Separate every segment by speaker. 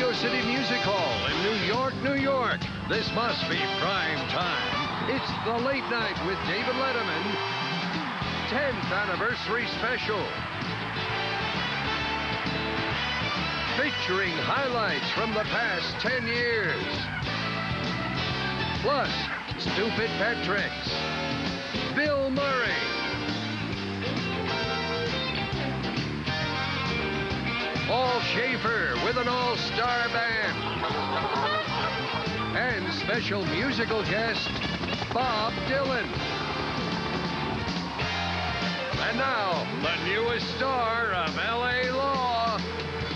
Speaker 1: Radio City Music Hall in New York, New York. This must be prime time. It's the Late Night with David Letterman 10th Anniversary Special. Featuring highlights from the past 10 years. Plus, stupid pet tricks. Bill Murray. Paul Schaefer with an all-star band. And special musical guest, Bob Dylan. And now, the newest star of L.A. Law,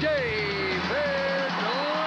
Speaker 1: David Letterman.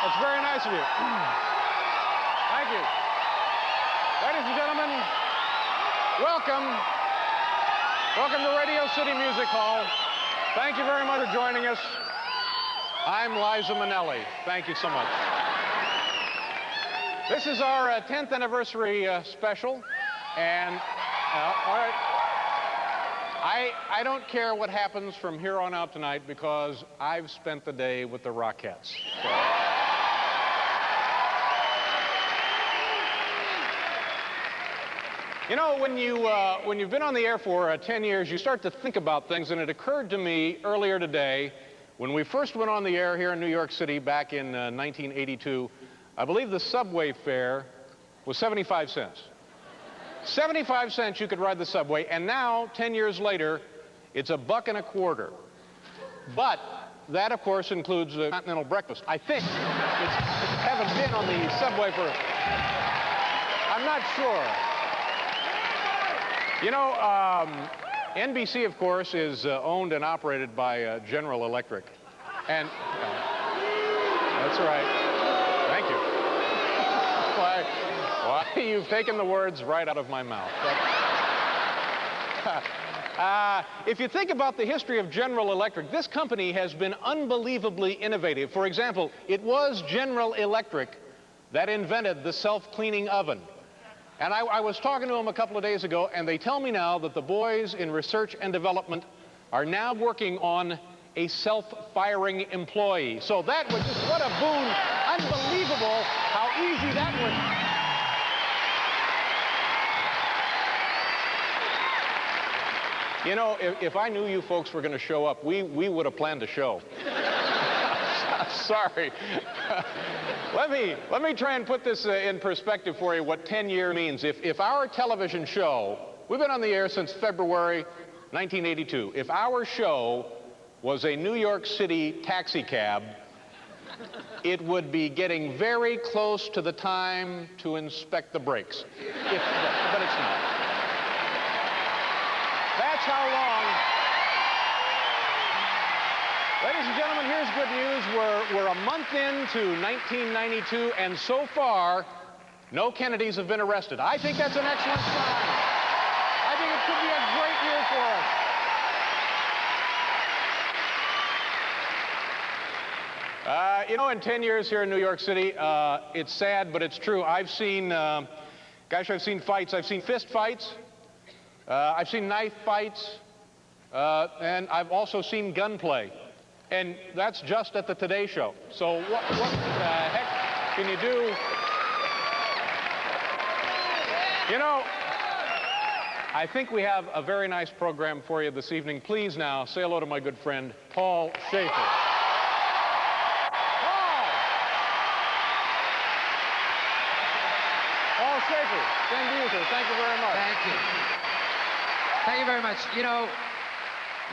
Speaker 2: That's very nice of you. Thank you. Ladies and gentlemen, welcome. Welcome to Radio City Music Hall. Thank you very much for joining us. I'm Liza Minnelli. Thank you so much. This is our 10th anniversary special, and all right. I don't care what happens from here on out tonight because I've spent the day with the Rockettes. So. You know, when you've been on the air for 10 years, you start to think about things, and it occurred to me earlier today, when we first went on the air here in New York City back in 1982, I believe the subway fare was 75 cents. 75 cents you could ride the subway, and now, 10 years later, it's $1.25. But that, of course, includes a continental breakfast. I think haven't been on the subway for... I'm not sure. You know, NBC, of course, is owned and operated by General Electric. And that's right. Thank you. Why, you've taken the words right out of my mouth. But, if you think about the history of General Electric, this company has been unbelievably innovative. For example, it was General Electric that invented the self-cleaning oven. And I was talking to them a couple of days ago, and they tell me now that the boys in research and development are now working on a self-firing employee. So that was just, what a boon. Unbelievable how easy that was. You know, if I knew you folks were going to show up, we would have planned a show. Sorry. Let me try and put this in perspective for you, what 10 years means. If our television show, we've been on the air since February 1982, if our show was a New York City taxi cab, it would be getting very close to the time to inspect the brakes. But it's not. That's how long. Ladies and gentlemen, here's good news. We're a month into 1992, and so far, No Kennedys have been arrested. I think that's an excellent sign. I think it could be a great year for us. You know, in 10 years here in New York City, it's sad, but it's true. I've seen, gosh, I've seen fights. I've seen fist fights. I've seen knife fights. And I've also seen gunplay. And that's just at the Today Show. So what the heck can you do? You know, I think we have a very nice program for you this evening. Please now say hello to my good friend, Paul Schaefer. Paul Schaefer, same to you, sir. Thank you very much.
Speaker 3: Thank you. Thank you very much. You know,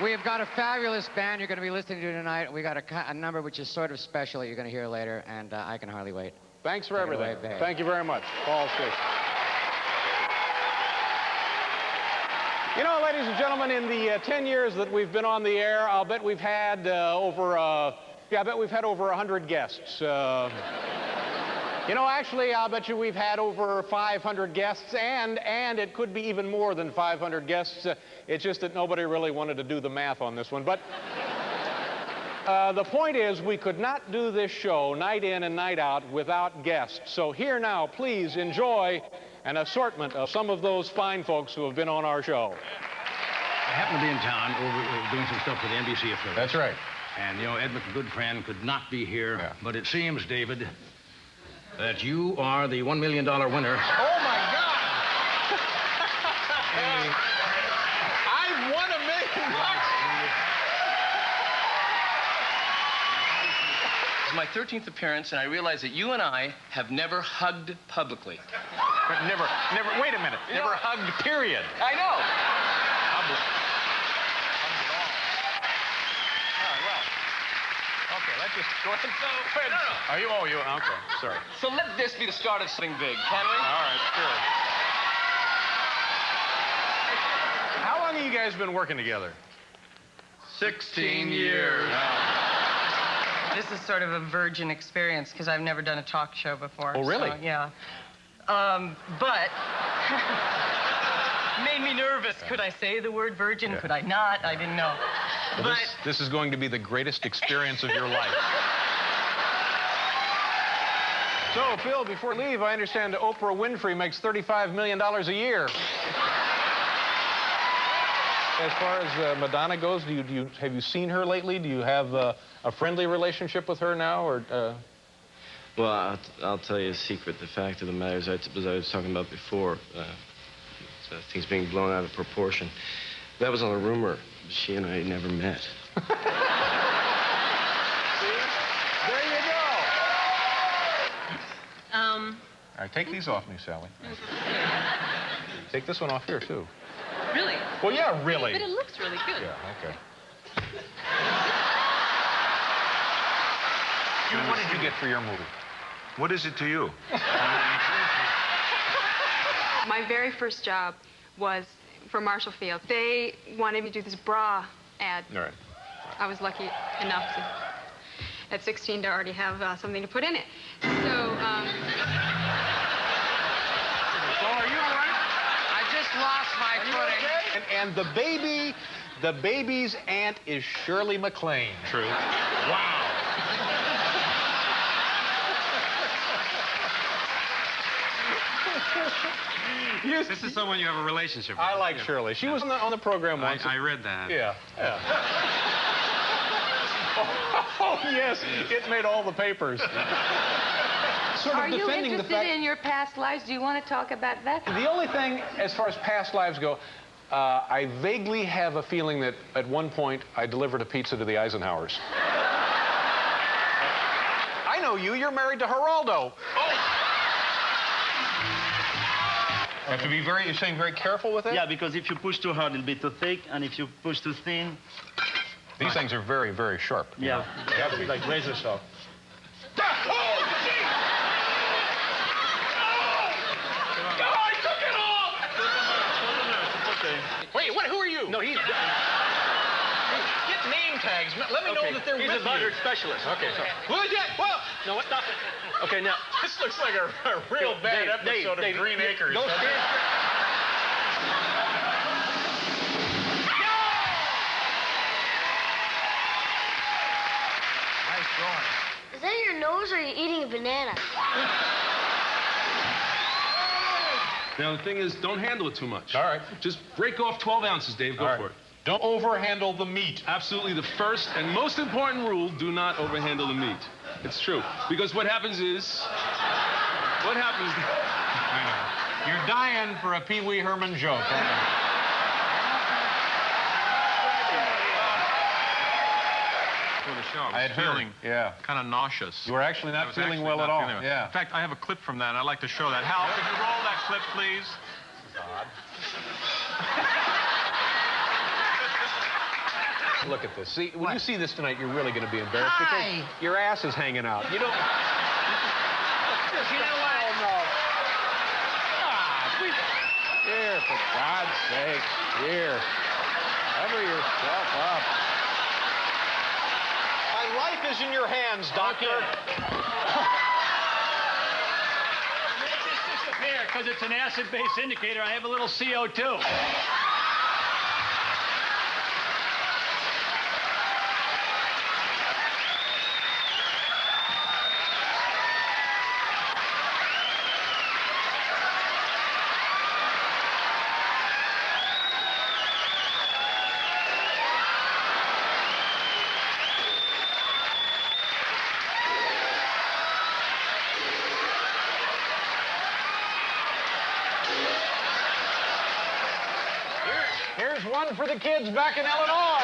Speaker 3: we have got a fabulous band you're going to be listening to tonight. We got a number which is sort of special that you're going to hear later, and I can hardly wait.
Speaker 2: Thanks for everything.
Speaker 3: Away,
Speaker 2: thank you very much, Paul Schaefer. You know, ladies and gentlemen, in the 10 years that we've been on the air, I'll bet we've had over 100 guests. You know, actually, I'll bet you we've had over 500 guests, and it could be even more than 500 guests. It's just that nobody really wanted to do the math on this one. But the point is, we could not do this show night in and night out without guests. So here now, please enjoy an assortment of some of those fine folks who have been on our show.
Speaker 4: I happen to be in town doing some stuff for the NBC affiliate.
Speaker 2: That's right.
Speaker 4: And, you know, Ed McGoodfriend could not be here.
Speaker 2: Yeah.
Speaker 4: But it seems, David, that you are the $1 million winner.
Speaker 2: Oh, my God! I've won $1 million.
Speaker 5: It's my 13th appearance, and I realize that you and I have never hugged publicly.
Speaker 2: Never, wait a minute. Never hugged, period.
Speaker 5: I know.
Speaker 2: Public. Hugged at all. All right, well. Okay, let's just go ahead.
Speaker 5: No.
Speaker 2: Are you? Oh, you, okay, sorry.
Speaker 5: So let this be the start of something big, can we?
Speaker 2: All right, sure. How long have you guys been working together?
Speaker 5: 16 years.
Speaker 6: This is sort of a virgin experience because I've never done a talk show before.
Speaker 2: Oh, really?
Speaker 6: So, yeah. But made me nervous. Could I say the word virgin?
Speaker 2: Yeah.
Speaker 6: Could I not? I didn't know.
Speaker 2: Well, this is going to be the greatest experience of your life. So, Phil, before we leave, I understand Oprah Winfrey makes $35 million a year. As far as Madonna goes, have you seen her lately? Do you have a friendly relationship with her now, or?
Speaker 7: Well, I'll tell you a secret. The fact of the matter is, as I was talking about before, things being blown out of proportion. That was on a rumor. She and I never met.
Speaker 2: See? There you go. All right, take these off me, Sally. Take this one off here, too.
Speaker 8: Really?
Speaker 2: Well, yeah, really.
Speaker 8: But it looks really good.
Speaker 2: Yeah, okay. What did you get for your movie?
Speaker 9: What is it to you?
Speaker 8: My very first job was for Marshall Field. They wanted me to do this bra ad.
Speaker 2: All right.
Speaker 8: I was lucky enough to, at 16, to already have something to put in it. So,
Speaker 2: So are you all right?
Speaker 3: I just lost my footing.
Speaker 2: Okay? And the baby's aunt is Shirley MacLaine.
Speaker 9: True.
Speaker 2: Wow.
Speaker 10: This is someone you have a relationship with.
Speaker 2: I like Shirley. She was on the program once.
Speaker 10: I read that.
Speaker 2: Yeah. Oh, yes. It made all the papers. Sort of
Speaker 11: Are you
Speaker 2: defending the
Speaker 11: interested
Speaker 2: fact...
Speaker 11: in your past lives? Do you want to talk about that?
Speaker 2: The only thing, as far as past lives go, I vaguely have a feeling that at one point I delivered a pizza to the Eisenhowers. I know you. You're married to Geraldo. Have to be you're saying very careful with it?
Speaker 12: Yeah, because if you push too hard, it'll be too thick, and if you push too thin...
Speaker 2: These things are very, very sharp.
Speaker 12: Yeah.
Speaker 2: You have to be like razor sharp. Wait, who are you?
Speaker 12: No, he's...
Speaker 2: Get name tags. Let me know that they're
Speaker 12: He's
Speaker 2: with
Speaker 12: a butter
Speaker 2: you.
Speaker 12: specialist.
Speaker 2: Okay, sorry. Who is it? Well,
Speaker 12: No,
Speaker 5: know what? Stop it. Okay, now.
Speaker 2: This looks like a real bad episode of Green Acres.
Speaker 5: Don't stand.
Speaker 2: Nice going.
Speaker 13: Is that your nose or are you eating a banana?
Speaker 14: Now, the thing is, don't handle it too much.
Speaker 2: All right.
Speaker 14: Just break off 12 ounces, Dave. Go for it.
Speaker 2: Don't overhandle the meat.
Speaker 14: Absolutely. The first and most important rule, do not overhandle the meat. It's true. Because what happens is... What happens...
Speaker 2: I know. You're dying for a Pee Wee Herman joke, aren't you?
Speaker 10: For the show,
Speaker 2: I had
Speaker 10: feeling
Speaker 2: kind
Speaker 10: of nauseous.
Speaker 2: You were actually not feeling well at all. Yeah.
Speaker 10: In fact, I have a clip from that, and I'd like to show that. Hal, could you roll that clip, please?
Speaker 2: Odd. Look at this. See, when you see this tonight, you're really going to be embarrassed because your ass is hanging out. You don't...
Speaker 3: You know what?
Speaker 2: Oh, no. Here, for God's sake. Here. Cover yourself up. My life is in your hands, Doctor.
Speaker 15: Make this disappear because it's an acid-based indicator. I have a little CO2.
Speaker 2: Here's one for the kids back in Illinois.